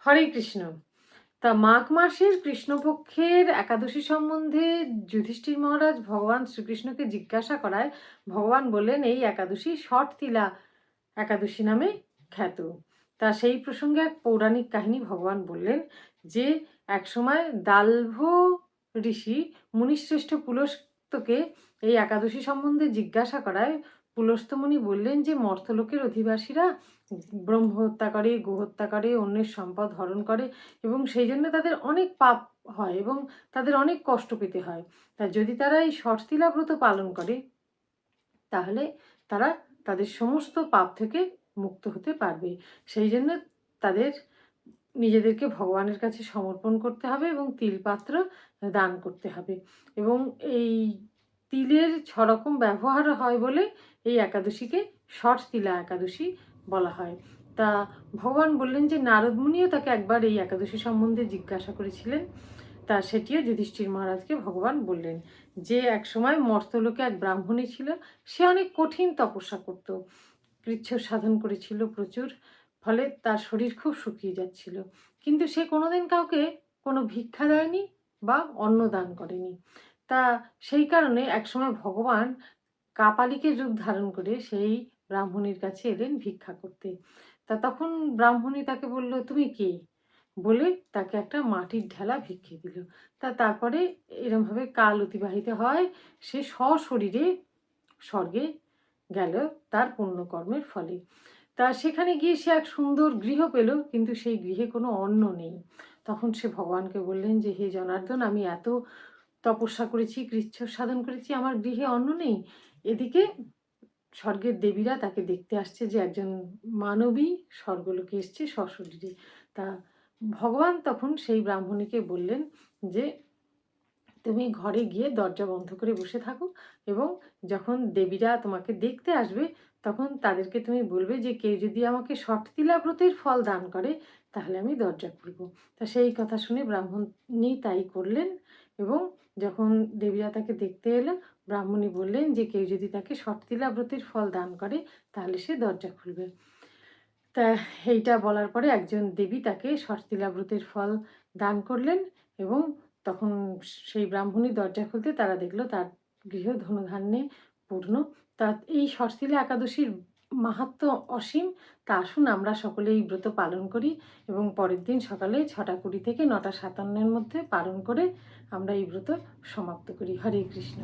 হরে কৃষ্ণ। তা মাঘ মাসের কৃষ্ণপক্ষের একাদশী সম্বন্ধে যুধিষ্ঠির মহারাজ ভগবান শ্রীকৃষ্ণকে জিজ্ঞাসা করায় ভগবান বললেন এই একাদশী ষটতিলা একাদশী নামে খ্যাত। তা সেই প্রসঙ্গে এক পৌরাণিক কাহিনী ভগবান বললেন যে একসময় দালভ ঋষি মুনিশ্রেষ্ঠ পুলস্তকে এই একাদশী সম্বন্ধে জিজ্ঞাসা করায় পুলস্ত মুনি বললেন যে মর্তলোকের অধিবাসীরা ব্রহ্ম হত্যা করে, গো হত্যা করে, অন্যের সম্পদ হরণ করে এবং সেই জন্য তাদের অনেক পাপ হয় এবং তাদের অনেক কষ্ট পেতে হয়। তা যদি তারা এই ষটতিলা ব্রত পালন করে তাহলে তারা তাদের সমস্ত পাপ থেকে মুক্ত হতে পারবে। সেই জন্য তাদের নিজেদেরকে ভগবানের কাছে সমর্পণ করতে হবে এবং তিলপাত্র দান করতে হবে। এবং এই তিলের 6 রকম ব্যবহার হয় বলে এই একাদশীকে ষটতিলা একাদশী বলা হয়। তা ভগবান বললেন যে নারদ মুনিও তাকে একবার এই একাদশী সম্বন্ধে জিজ্ঞাসা করেছিলেন। তা সেটিও যুধিষ্ঠির মহারাজকে ভগবান বললেন যে এক সময় মর্তলোকে এক ব্রাহ্মণী ছিল। সে অনেক কঠিন তপস্যা করত, কৃচ্ছ সাধন করেছিল প্রচুর, ফলে তার শরীর খুব শুকিয়ে যাচ্ছিল। কিন্তু সে কোনোদিন কাউকে কোনো ভিক্ষা দেয়নি বা অন্ন দান করেনি। তা সেই কারণে একসময় ভগবান কাপালিকের রূপ ধারণ করে সেই ব্রাহ্মণীর কাছে এলেন ভিক্ষা করতে। তা তখন ব্রাহ্মণী তাকে বলল তুমি কে, বলে তাকে একটা মাটির ঢেলা ভিক্ষে দিল। তারপরে এরমভাবে কাল অতিবাহিত হয়। সে সশরীরে স্বর্গে গেল তার পুণ্যকর্মের ফলে। তা সেখানে গিয়ে সে এক সুন্দর গৃহ পেল, কিন্তু সেই গৃহে কোনো অন্ন নেই। তখন সে ভগবানকে বললেন যে হে জনার্দন, আমি এত তপস্যা করেছি, কৃচ্ছ সাধন করেছি, আমার গৃহে অন্ন নেই। এদিকে স্বর্গের দেবীরা তাকে দেখতে আসছে যে একজন মানবী স্বর্গলোকে এসছে সশরীরে। তা ভগবান তখন সেই ব্রাহ্মণীকে বললেন যে তুমি ঘরে গিয়ে দরজা বন্ধ করে বসে থাকো এবং যখন দেবীরা তোমাকে দেখতে আসবে তখন তাদেরকে তুমি বলবে যে কেউ যদি আমাকে ষটতিলা ব্রতের ফল দান করে তাহলে আমি দরজা খুলব। তা সেই কথা শুনে ব্রাহ্মণী তাই করলেন এবং যখন দেবীরা তাকে দেখতে এলো ব্রাহ্মণী বললেন যে কেউ যদি তাকে ষটতিলা ব্রতের ফল দান করে তাহলে সে দরজা খুলবে। তা এইটা বলার পরে একজন দেবী তাকে ষটতিলা ব্রতের ফল দান করলেন এবং তখন সেই ব্রাহ্মণী দরজা খুলতে তারা দেখলো তার গৃহ ধনধান্যে পূর্ণ। তা এই ষটতিলা একাদশীর মাহাত্ম্য অসীম। তা আসুন আমরা সকলে এই ব্রত পালন করি এবং পরের দিন সকালে 6:20 থেকে 9:57-এর মধ্যে পালন করে আমরা এই ব্রত সমাপ্ত করি। হরে কৃষ্ণ।